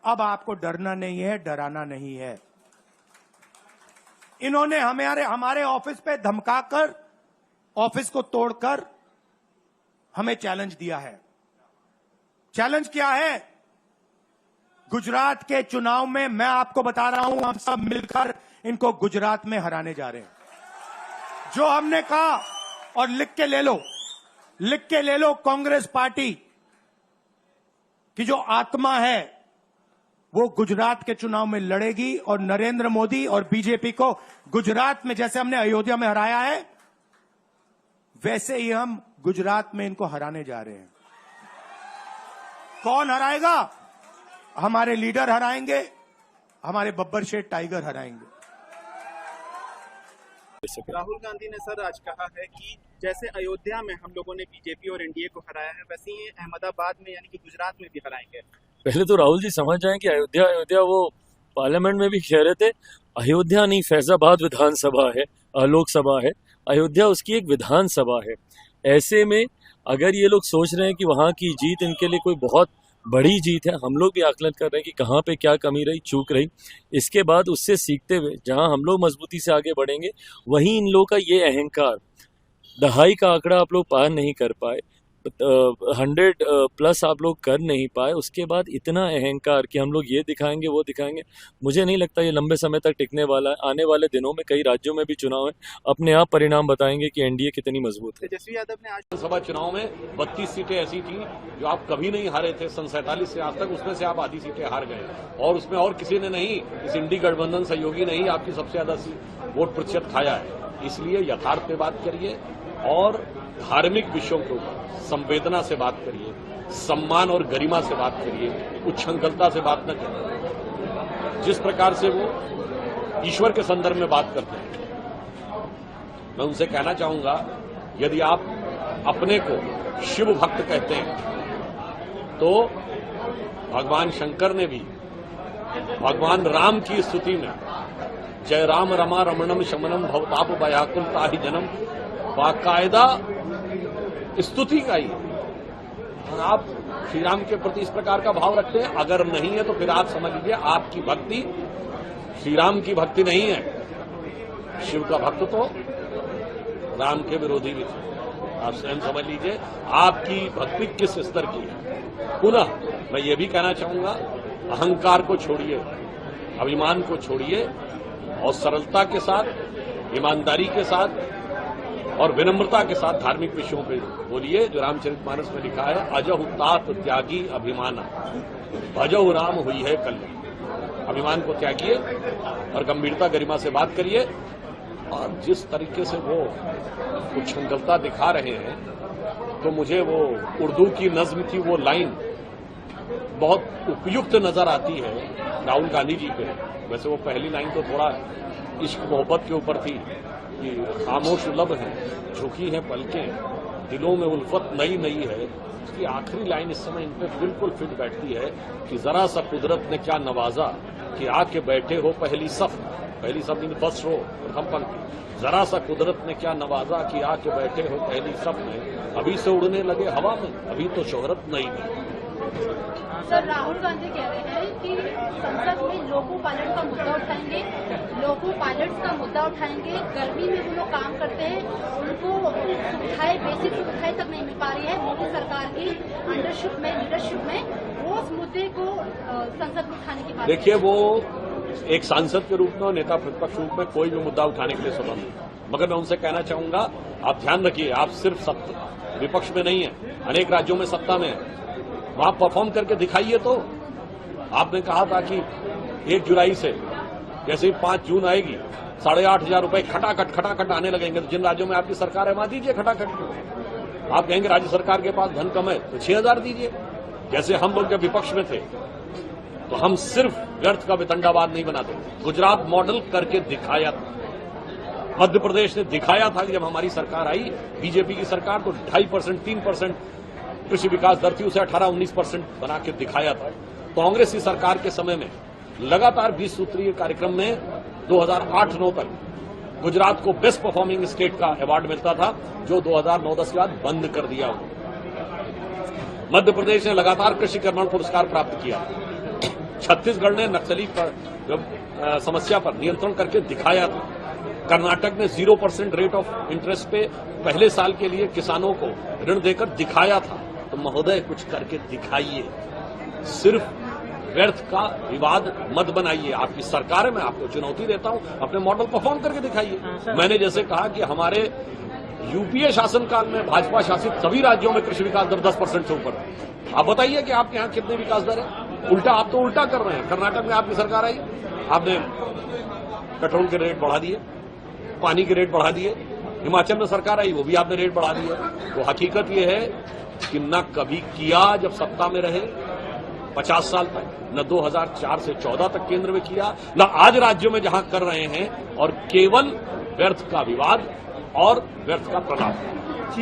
अब आपको डरना नहीं है, डराना नहीं है। इन्होंने हमारे ऑफिस पे धमकाकर, ऑफिस को तोड़कर हमें चैलेंज दिया है। चैलेंज क्या है? गुजरात के चुनाव में मैं आपको बता रहा हूं, हम सब मिलकर इनको गुजरात में हराने जा रहे हैं। जो हमने कहा, और लिख के ले लो, कांग्रेस पार्टी की जो आत्मा है वो गुजरात के चुनाव में लड़ेगी और नरेंद्र मोदी और बीजेपी को गुजरात में जैसे हमने अयोध्या में हराया है, वैसे ही हम गुजरात में इनको हराने जा रहे हैं। कौन हराएगा? हमारे लीडर हराएंगे, हमारे बब्बर शेठ टाइगर हराएंगे। राहुल गांधी ने सर आज कहा है कि जैसे अयोध्या में हम लोगों ने बीजेपी और एनडीए को हराया है, वैसे ही अहमदाबाद में यानी कि गुजरात में भी हराएंगे। पहले तो राहुल जी समझ जाएं कि अयोध्या वो पार्लियामेंट में भी कह रहे थे, अयोध्या नहीं फैजाबाद विधानसभा है, लोकसभा है, अयोध्या उसकी एक विधानसभा है। ऐसे में अगर ये लोग सोच रहे हैं कि वहां की जीत इनके लिए कोई बहुत बड़ी जीत है, हम लोग भी आकलन कर रहे हैं कि कहाँ पे क्या कमी रही, चूक रही। इसके बाद उससे सीखते हुए जहां हम लोग मजबूती से आगे बढ़ेंगे, वहीं इन लोगों का ये अहंकार, दहाई का आंकड़ा आप लोग पार नहीं कर पाए, 100+ आप लोग कर नहीं पाए, उसके बाद इतना अहंकार कि हम लोग ये दिखाएंगे वो दिखाएंगे, मुझे नहीं लगता ये लंबे समय तक टिकने वाला है। आने वाले दिनों में कई राज्यों में भी चुनाव है, अपने आप परिणाम बताएंगे कि एनडीए कितनी मजबूत है। तेजस्वी यादव ने आज विधानसभा चुनाव में 32 सीटें ऐसी थी जो आप कभी नहीं हारे थे सन 47 से आज तक, उसमें से आप आधी सीटें हार गए और उसमें और किसी ने नहीं, इस इंडी गठबंधन सहयोगी ने ही आपकी सबसे ज्यादा वोट प्रतिशत खाया है। इसलिए यथार्थ पे बात करिए और धार्मिक विषयों के ऊपर संवेदना से बात करिए, सम्मान और गरिमा से बात करिए, उच्छृंखलता से बात न करिए। जिस प्रकार से वो ईश्वर के संदर्भ में बात करते हैं, मैं उनसे कहना चाहूंगा, यदि आप अपने को शिव भक्त कहते हैं तो भगवान शंकर ने भी भगवान राम की स्तुति में जय राम रमा रमणम शमनम भवताप भयाकुल ताहि जन्म बाकायदा स्तुति गाई। और आप श्री राम के प्रति इस प्रकार का भाव रखते हैं, अगर नहीं है तो फिर आप समझ लीजिए आपकी भक्ति श्री राम की भक्ति नहीं है। शिव का भक्त तो राम के विरोधी भी थे। आप स्वयं समझ लीजिए आपकी भक्ति किस स्तर की है। पुनः मैं ये भी कहना चाहूंगा, अहंकार को छोड़िए, अभिमान को छोड़िए और सरलता के साथ, ईमानदारी के साथ और विनम्रता के साथ धार्मिक विषयों पे बोलिए। जो रामचरितमानस में लिखा है, अजहु तात त्यागी अभिमाना भजहु राम हुई है कल्याण। अभिमान को त्यागिए और गंभीरता गरिमा से बात करिए। और जिस तरीके से वो उच्छृंखलता दिखा रहे हैं, तो मुझे वो उर्दू की नज्म की वो लाइन बहुत उपयुक्त नजर आती है राहुल गांधी जी पे। वैसे वो पहली लाइन तो थोड़ा इश्क मोहब्बत के ऊपर थी कि खामोश लब है, झुकी है पलकें, दिलों में उल्फत नई नई है। उसकी आखिरी लाइन इस समय इन पे बिल्कुल फिट बैठती है कि जरा सा कुदरत ने क्या नवाजा कि आके बैठे हो पहली सफ इन फर्स्ट रो प्रथम पंक्ति। जरा सा कुदरत ने क्या नवाजा कि आके बैठे हो पहली सफ में, अभी से उड़ने लगे हवा में, अभी तो शोहरत नई नहीं। सर, राहुल गांधी कह रहे हैं कि संसद में लोको पायलट का मुद्दा उठाएंगे, लोको पायलट्स का मुद्दा उठाएंगे। गर्मी में वो लोग काम करते हैं, उनको सुविधाएं, बेसिक सुविधाएं तक नहीं मिल पा रही है मोदी सरकार की लीडरशिप में। वो उस मुद्दे को संसद में उठाने की बात। देखिए, वो एक सांसद के रूप में और नेता प्रतिपक्ष रूप में कोई भी मुद्दा उठाने के लिए स्वतंत्र है। मगर मैं उनसे कहना चाहूंगा, आप ध्यान रखिए, आप सिर्फ विपक्ष में नहीं है, अनेक राज्यों में सत्ता में है, वहां परफॉर्म करके दिखाइए। तो आपने कहा था कि 1 जुलाई से जैसे ही 5 जून आएगी 8,500 रुपए खटाखट आने लगेंगे। तो जिन राज्यों में आपकी सरकार है वहां दीजिए खटाखट। आप कहेंगे राज्य सरकार के पास धन कम है तो 6,000 दीजिए। जैसे हम लोग जब विपक्ष में थे तो हम सिर्फ व्यर्थ का वितंडावाद नहीं बनाते, गुजरात मॉडल करके दिखाया था। मध्य प्रदेश ने दिखाया था कि जब हमारी सरकार आई बीजेपी की सरकार, तो 2.5% 3% कृषि विकास दर थी, उसे 18-19% बना के दिखाया था। कांग्रेस की सरकार के समय में लगातार 20 सूत्रीय कार्यक्रम में 2008-9 तक गुजरात को बेस्ट परफॉर्मिंग स्टेट का अवार्ड मिलता था, जो 2009-10 के बाद बंद कर दिया। मध्य प्रदेश ने लगातार कृषि कर्मण पुरस्कार प्राप्त किया। छत्तीसगढ़ ने नक्सली समस्या पर नियंत्रण करके दिखाया था। कर्नाटक ने 0% रेट ऑफ इंटरेस्ट पे पहले साल के लिए किसानों को ऋण देकर दिखाया था। तो महोदय कुछ करके दिखाइए, सिर्फ व्यर्थ का विवाद मत बनाइए। आपकी सरकार है, मैं आपको चुनौती देता हूं, अपने मॉडल परफॉर्म करके दिखाइए। मैंने जैसे कहा कि हमारे यूपीए शासनकाल में भाजपा शासित सभी राज्यों में कृषि विकास दर 10% से ऊपर है। आप बताइए कि आपके यहां कितने विकास दर है? उल्टा, आप तो उल्टा कर रहे हैं। कर्नाटक में आपकी सरकार आई, आपने पेट्रोल के रेट बढ़ा दिए, पानी के रेट बढ़ा दिए। हिमाचल में सरकार आई, वो भी आपने रेट बढ़ा दिए। तो हकीकत यह है कि न कभी किया जब सत्ता में रहे 50 साल तक, न 2004 से 14 तक केंद्र में किया, न आज राज्यों में जहां कर रहे हैं, और केवल व्यर्थ का विवाद और व्यर्थ का प्रलाप।